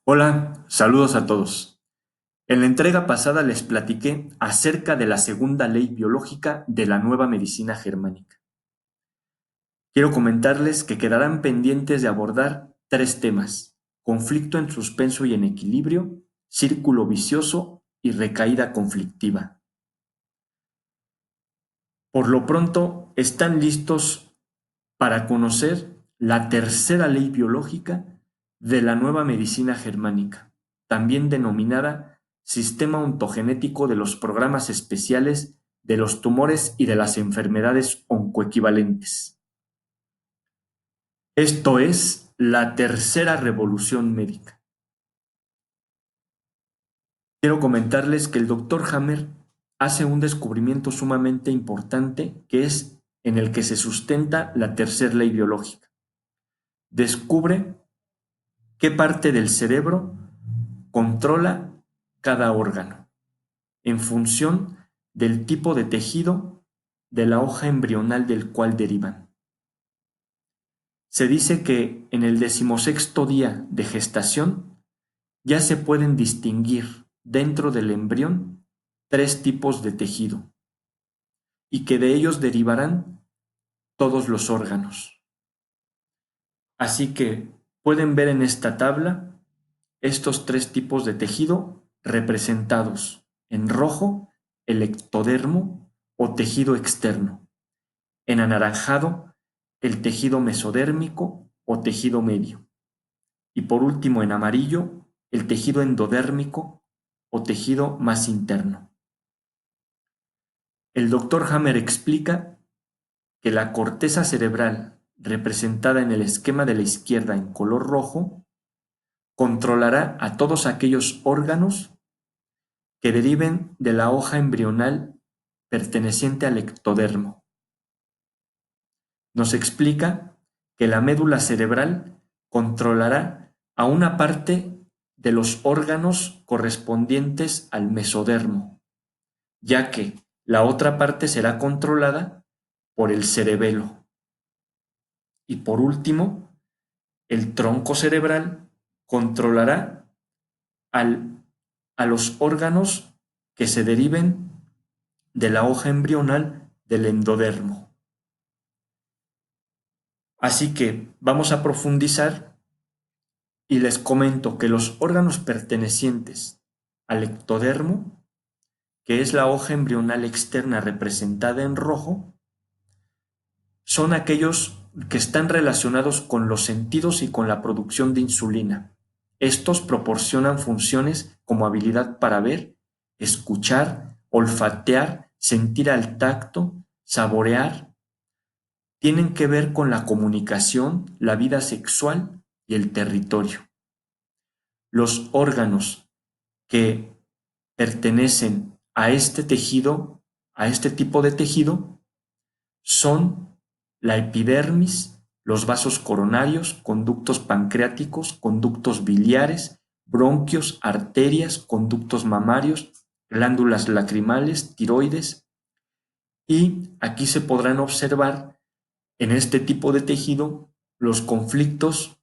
Hola, saludos a todos. En la entrega pasada les platiqué acerca de la segunda ley biológica de la nueva medicina germánica. Quiero comentarles que quedarán pendientes de abordar tres temas: conflicto en suspenso y en equilibrio, círculo vicioso y recaída conflictiva. Por lo pronto, ¿están listos para conocer la tercera ley biológica de la nueva medicina germánica, también denominada Sistema Ontogenético de los Programas Especiales de los Tumores y de las Enfermedades Oncoequivalentes? Esto es la tercera revolución médica. Quiero comentarles que el Dr. Hammer hace un descubrimiento sumamente importante que es en el que se sustenta la tercera ley biológica. Descubre qué parte del cerebro controla cada órgano en función del tipo de tejido de la hoja embrional del cual derivan. Se dice que en el 16º día de gestación ya se pueden distinguir dentro del embrión tres tipos de tejido y que de ellos derivarán todos los órganos. Así que pueden ver en esta tabla estos tres tipos de tejido representados en rojo, el ectodermo o tejido externo; en anaranjado, el tejido mesodérmico o tejido medio; y por último en amarillo, el tejido endodérmico o tejido más interno. El Dr. Hammer explica que la corteza cerebral, representada en el esquema de la izquierda en color rojo, controlará a todos aquellos órganos que deriven de la hoja embrional perteneciente al ectodermo. Nos explica que la médula cerebral controlará a una parte de los órganos correspondientes al mesodermo, ya que la otra parte será controlada por el cerebelo. Y por último, el tronco cerebral controlará a los órganos que se deriven de la hoja embrional del endodermo. Así que vamos a profundizar y les comento que los órganos pertenecientes al ectodermo, que es la hoja embrional externa representada en rojo, son aquellos que están relacionados con los sentidos y con la producción de insulina. Estos proporcionan funciones como habilidad para ver, escuchar, olfatear, sentir al tacto, saborear. Tienen que ver con la comunicación, la vida sexual y el territorio. Los órganos que pertenecen a este tejido, a este tipo de tejido, son la epidermis, los vasos coronarios, conductos pancreáticos, conductos biliares, bronquios, arterias, conductos mamarios, glándulas lacrimales, tiroides, y aquí se podrán observar en este tipo de tejido los conflictos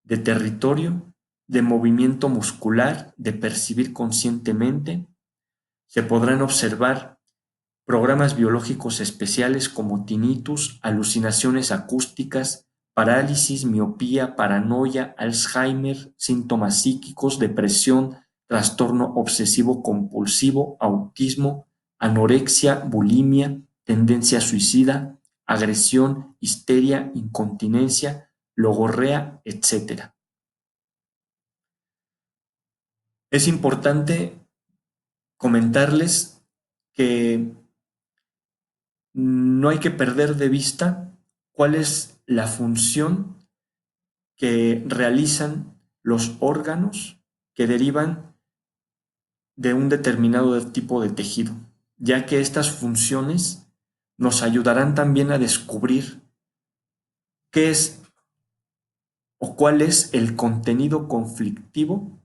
de territorio, de movimiento muscular, de percibir conscientemente. Se podrán observar programas biológicos especiales como tinnitus, alucinaciones acústicas, parálisis, miopía, paranoia, Alzheimer, síntomas psíquicos, depresión, trastorno obsesivo compulsivo, autismo, anorexia, bulimia, tendencia suicida, agresión, histeria, incontinencia, logorrea, etc. Es importante comentarles que no hay que perder de vista cuál es la función que realizan los órganos que derivan de un determinado tipo de tejido, ya que estas funciones nos ayudarán también a descubrir qué es o cuál es el contenido conflictivo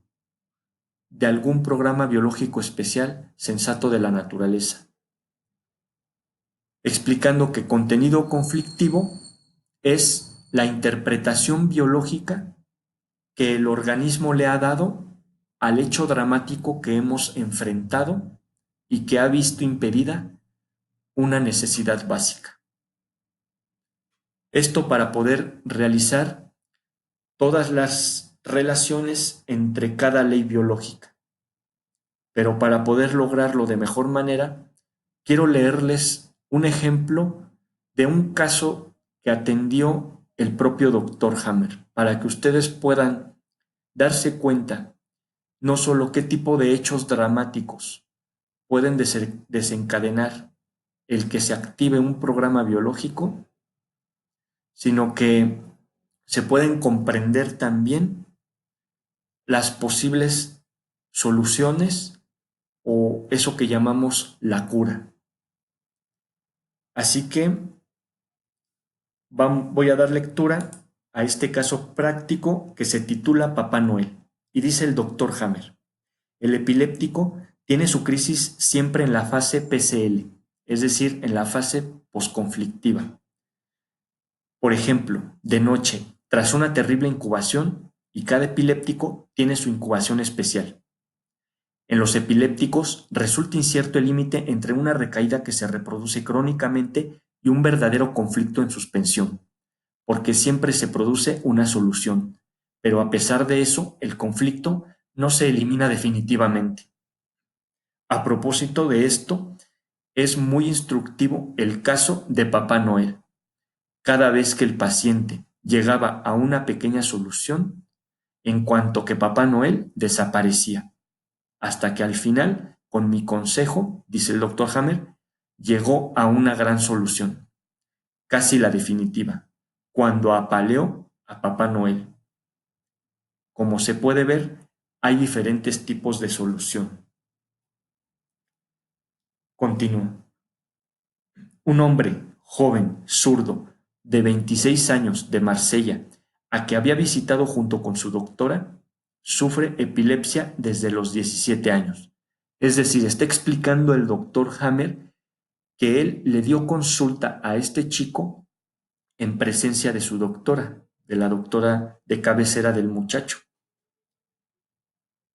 de algún programa biológico especial sensato de la naturaleza, explicando que contenido conflictivo es la interpretación biológica que el organismo le ha dado al hecho dramático que hemos enfrentado y que ha visto impedida una necesidad básica. Esto para poder realizar todas las relaciones entre cada ley biológica. Pero para poder lograrlo de mejor manera, quiero leerles un ejemplo de un caso que atendió el propio doctor Hammer, para que ustedes puedan darse cuenta no solo qué tipo de hechos dramáticos pueden desencadenar el que se active un programa biológico, sino que se pueden comprender también las posibles soluciones o eso que llamamos la cura. Así que voy a dar lectura a este caso práctico que se titula Papá Noel. Y dice el doctor Hammer: el epiléptico tiene su crisis siempre en la fase PCL, es decir, en la fase posconflictiva. Por ejemplo, de noche, tras una terrible incubación, y cada epiléptico tiene su incubación especial. En los epilépticos resulta incierto el límite entre una recaída que se reproduce crónicamente y un verdadero conflicto en suspensión, porque siempre se produce una solución, pero a pesar de eso, el conflicto no se elimina definitivamente. A propósito de esto, es muy instructivo el caso de Papá Noel. Cada vez que el paciente llegaba a una pequeña solución, en cuanto que Papá Noel desaparecía, hasta que al final, con mi consejo, dice el doctor Hammer, llegó a una gran solución, casi la definitiva, cuando apaleó a Papá Noel. Como se puede ver, hay diferentes tipos de solución. Continúa. Un hombre joven, zurdo, de 26 años, de Marsella, a que había visitado junto con su doctora, sufre epilepsia desde los 17 años. Es decir, está explicando el doctor Hammer que él le dio consulta a este chico en presencia de su doctora, de la doctora de cabecera del muchacho.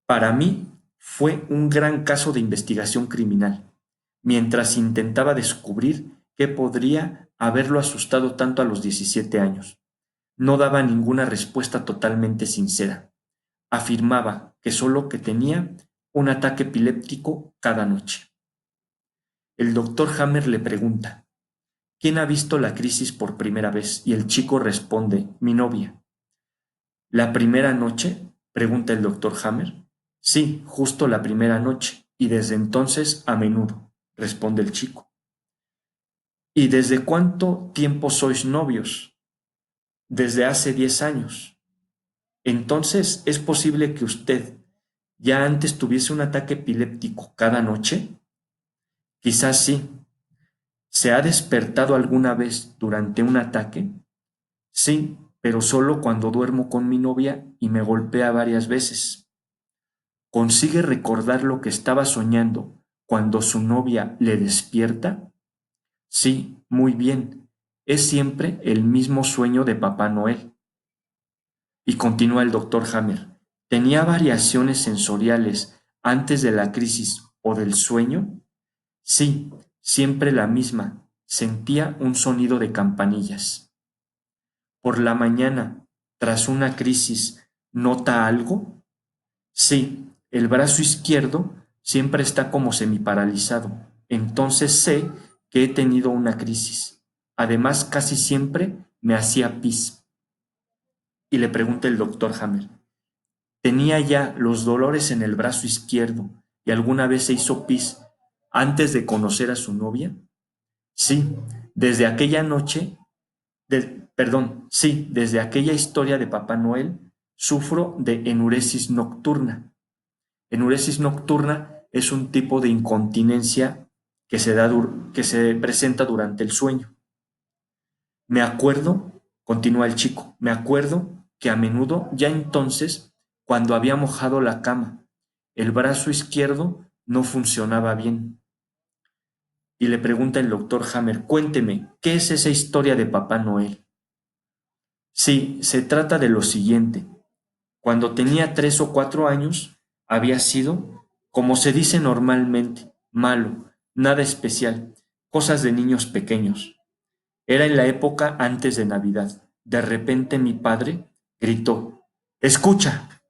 Para mí fue un gran caso de investigación criminal, mientras intentaba descubrir qué podría haberlo asustado tanto a los 17 años. No daba ninguna respuesta totalmente sincera. Afirmaba que solo que tenía un ataque epiléptico cada noche. El doctor Hammer le pregunta: ¿quién ha visto la crisis por primera vez? Y el chico responde: mi novia. ¿La primera noche?, pregunta el doctor Hammer. Sí, justo la primera noche, y desde entonces a menudo, responde el chico. ¿Y desde cuánto tiempo sois novios? Desde hace 10 años. Entonces, ¿es posible que usted ya antes tuviese un ataque epiléptico cada noche? Quizás sí. ¿Se ha despertado alguna vez durante un ataque? Sí, pero solo cuando duermo con mi novia y me golpea varias veces. ¿Consigue recordar lo que estaba soñando cuando su novia le despierta? Sí, muy bien. Es siempre el mismo sueño de Papá Noel. Y continúa el doctor Hammer. ¿Tenía variaciones sensoriales antes de la crisis o del sueño? Sí, siempre la misma. Sentía un sonido de campanillas. Por la mañana, tras una crisis, ¿nota algo? Sí, el brazo izquierdo siempre está como semiparalizado. Entonces sé que he tenido una crisis. Además, casi siempre me hacía pis. Y le pregunta el doctor Hammer: ¿tenía ya los dolores en el brazo izquierdo y alguna vez se hizo pis antes de conocer a su novia? Sí, desde aquella noche, sí, desde aquella historia de Papá Noel, sufro de enuresis nocturna. Enuresis nocturna es un tipo de incontinencia que se presenta durante el sueño. Me acuerdo, continúa el chico, me acuerdo que a menudo, ya entonces, cuando había mojado la cama, el brazo izquierdo no funcionaba bien. Y le pregunta el doctor Hammer: cuénteme, ¿qué es esa historia de Papá Noel? Sí, se trata de lo siguiente. Cuando tenía 3 o 4 años, había sido, como se dice normalmente, malo, nada especial, cosas de niños pequeños. Era en la época antes de Navidad. De repente mi padre gritó, ¡Escucha!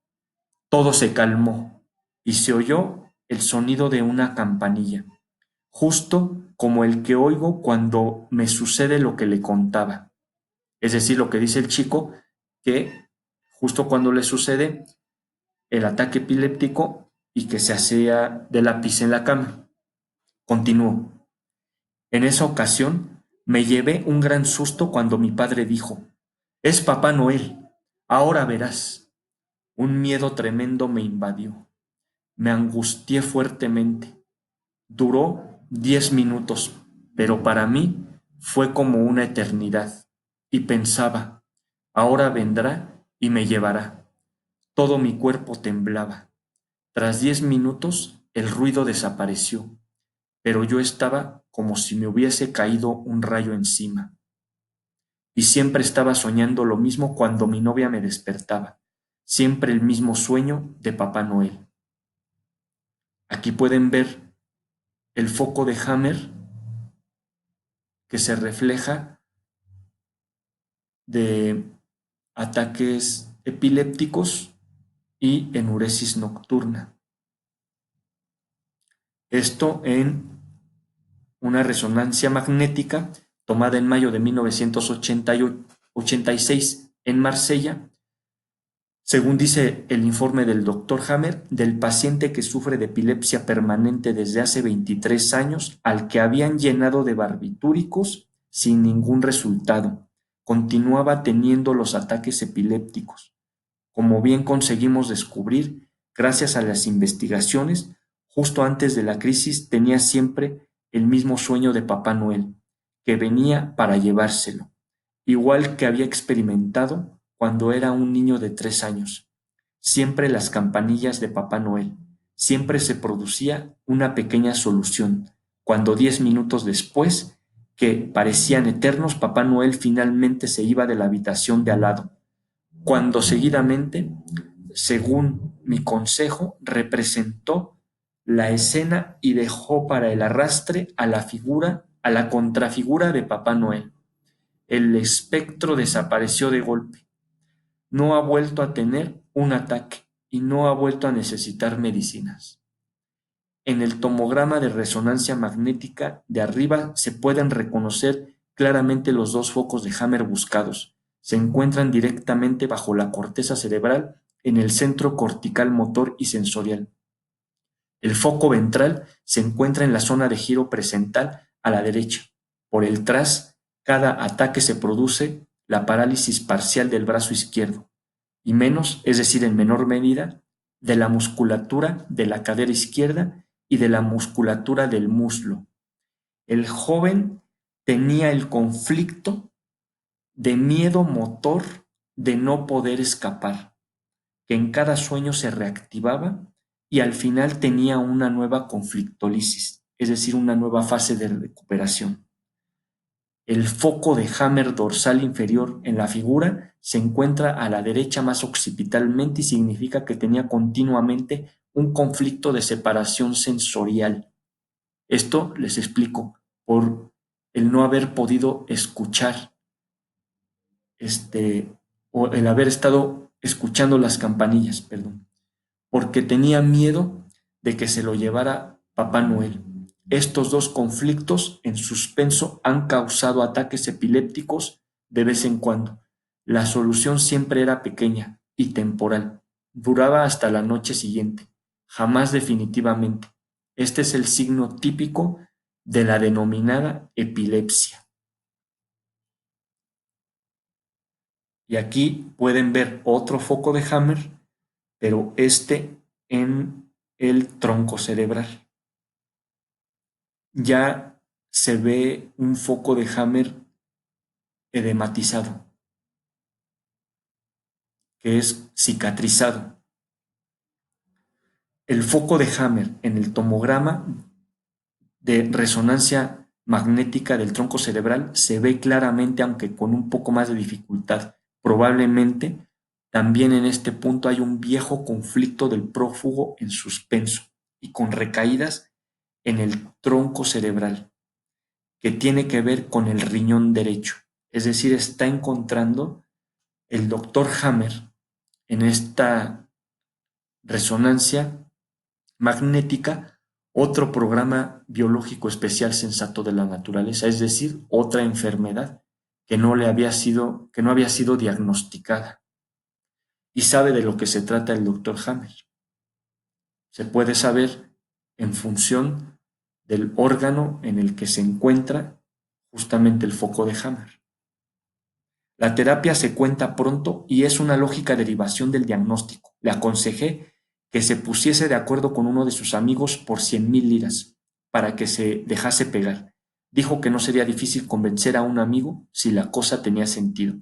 Todo se calmó y se oyó el sonido de una campanilla, justo como el que oigo cuando me sucede lo que le contaba. Es decir, lo que dice el chico, que justo cuando le sucede el ataque epiléptico y que se hacía de lápiz en la cama. Continuó. En esa ocasión me llevé un gran susto cuando mi padre dijo, es Papá Noel, ahora verás. Un miedo tremendo me invadió. Me angustié fuertemente. Duró 10 minutos, pero para mí fue como una eternidad. Y pensaba, ahora vendrá y me llevará. Todo mi cuerpo temblaba. Tras 10 minutos el ruido desapareció, pero yo estaba como si me hubiese caído un rayo encima. Y siempre estaba soñando lo mismo cuando mi novia me despertaba, siempre el mismo sueño de Papá Noel. Aquí pueden ver el foco de Hammer que se refleja de ataques epilépticos y enuresis nocturna. Esto en una resonancia magnética tomada en mayo de 1986 en Marsella, según dice el informe del Dr. Hammer, del paciente que sufre de epilepsia permanente desde hace 23 años, al que habían llenado de barbitúricos sin ningún resultado. Continuaba teniendo los ataques epilépticos. Como bien conseguimos descubrir, gracias a las investigaciones, justo antes de la crisis tenía siempre el mismo sueño de Papá Noel, que venía para llevárselo, igual que había experimentado cuando era un niño de 3 años. Siempre las campanillas de Papá Noel, siempre se producía una pequeña solución, cuando 10 minutos después, que parecían eternos, Papá Noel finalmente se iba de la habitación de al lado, cuando seguidamente, según mi consejo, representó la escena y dejó para el arrastre a la figura, a la contrafigura de Papá Noel. El espectro desapareció de golpe. No ha vuelto a tener un ataque y no ha vuelto a necesitar medicinas. En el tomograma de resonancia magnética de arriba se pueden reconocer claramente los dos focos de Hammer buscados. Se encuentran directamente bajo la corteza cerebral en el centro cortical motor y sensorial. El foco ventral se encuentra en la zona de giro presental a la derecha. Por el tras, cada ataque se produce la parálisis parcial del brazo izquierdo, y menos, es decir, en menor medida, de la musculatura de la cadera izquierda y de la musculatura del muslo. El joven tenía el conflicto de miedo motor de no poder escapar, que en cada sueño se reactivaba y al final tenía una nueva conflictólisis, es decir, una nueva fase de recuperación. El foco de Hammer dorsal inferior en la figura se encuentra a la derecha más occipitalmente y significa que tenía continuamente un conflicto de separación sensorial. Esto les explico por el no haber podido escuchar, o el haber estado escuchando las campanillas, perdón, porque tenía miedo de que se lo llevara Papá Noel. Estos dos conflictos en suspenso han causado ataques epilépticos de vez en cuando. La solución siempre era pequeña y temporal. Duraba hasta la noche siguiente, jamás definitivamente. Este es el signo típico de la denominada epilepsia. Y aquí pueden ver otro foco de Hammer, pero este en el tronco cerebral. Ya se ve un foco de Hammer edematizado, que es cicatrizado. El foco de Hammer en el tomograma de resonancia magnética del tronco cerebral se ve claramente, aunque con un poco más de dificultad, probablemente También en este punto hay un viejo conflicto del prófugo en suspenso y con recaídas en el tronco cerebral, que tiene que ver con el riñón derecho. Es decir, está encontrando el doctor Hammer en esta resonancia magnética otro programa biológico especial sensato de la naturaleza, es decir, otra enfermedad que no había sido diagnosticada. Y sabe de lo que se trata el doctor Hammer. Se puede saber en función del órgano en el que se encuentra justamente el foco de Hammer. La terapia se cuenta pronto y es una lógica derivación del diagnóstico. Le aconsejé que se pusiese de acuerdo con uno de sus amigos por 100,000 liras para que se dejase pegar. Dijo que no sería difícil convencer a un amigo si la cosa tenía sentido.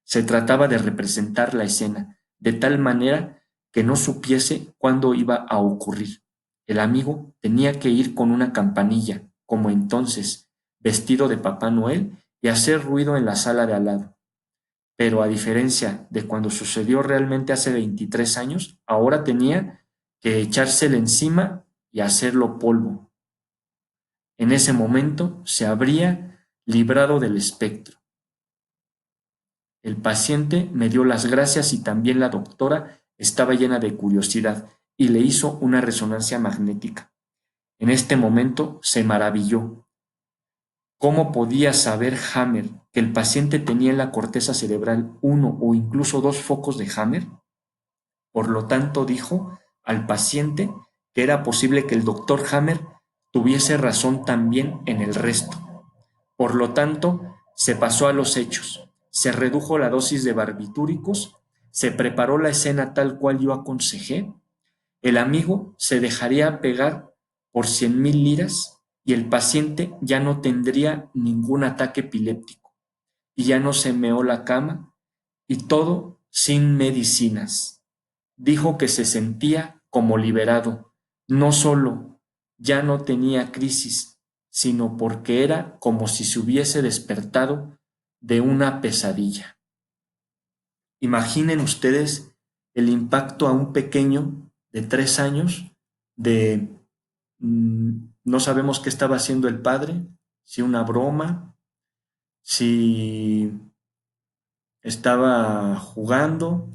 Se trataba de representar la escena de tal manera que no supiese cuándo iba a ocurrir. El amigo tenía que ir con una campanilla, como entonces, vestido de Papá Noel, y hacer ruido en la sala de al lado. Pero a diferencia de cuando sucedió realmente hace 23 años, ahora tenía que echársele encima y hacerlo polvo. En ese momento se habría librado del espectro. El paciente me dio las gracias y también la doctora estaba llena de curiosidad y le hizo una resonancia magnética. En este momento se maravilló. ¿Cómo podía saber Hammer que el paciente tenía en la corteza cerebral uno o incluso dos focos de Hammer? Por lo tanto, dijo al paciente que era posible que el doctor Hammer tuviese razón también en el resto. Por lo tanto, se pasó a los hechos. Se redujo la dosis de barbitúricos, se preparó la escena tal cual yo aconsejé, el amigo se dejaría pegar por 100,000 liras y el paciente ya no tendría ningún ataque epiléptico y ya no se meó la cama y todo sin medicinas. Dijo que se sentía como liberado, no solo ya no tenía crisis, sino porque era como si se hubiese despertado de una pesadilla. Imaginen ustedes el impacto a un pequeño de 3 años de no sabemos qué estaba haciendo el padre, si una broma, si estaba jugando,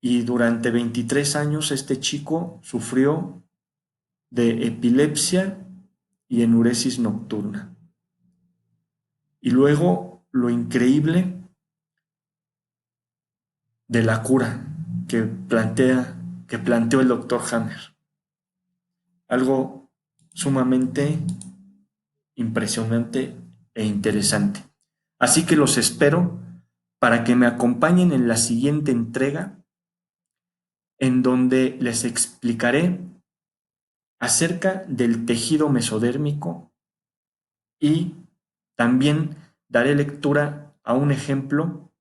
y durante 23 años este chico sufrió de epilepsia y enuresis nocturna. Y luego lo increíble de la cura que planteó el doctor Hammer. Algo sumamente impresionante e interesante. Así que los espero para que me acompañen en la siguiente entrega, en donde les explicaré acerca del tejido mesodérmico y también daré lectura a un ejemplo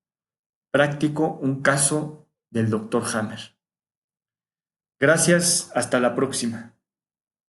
práctico, un caso del doctor Hammer. Gracias, hasta la próxima.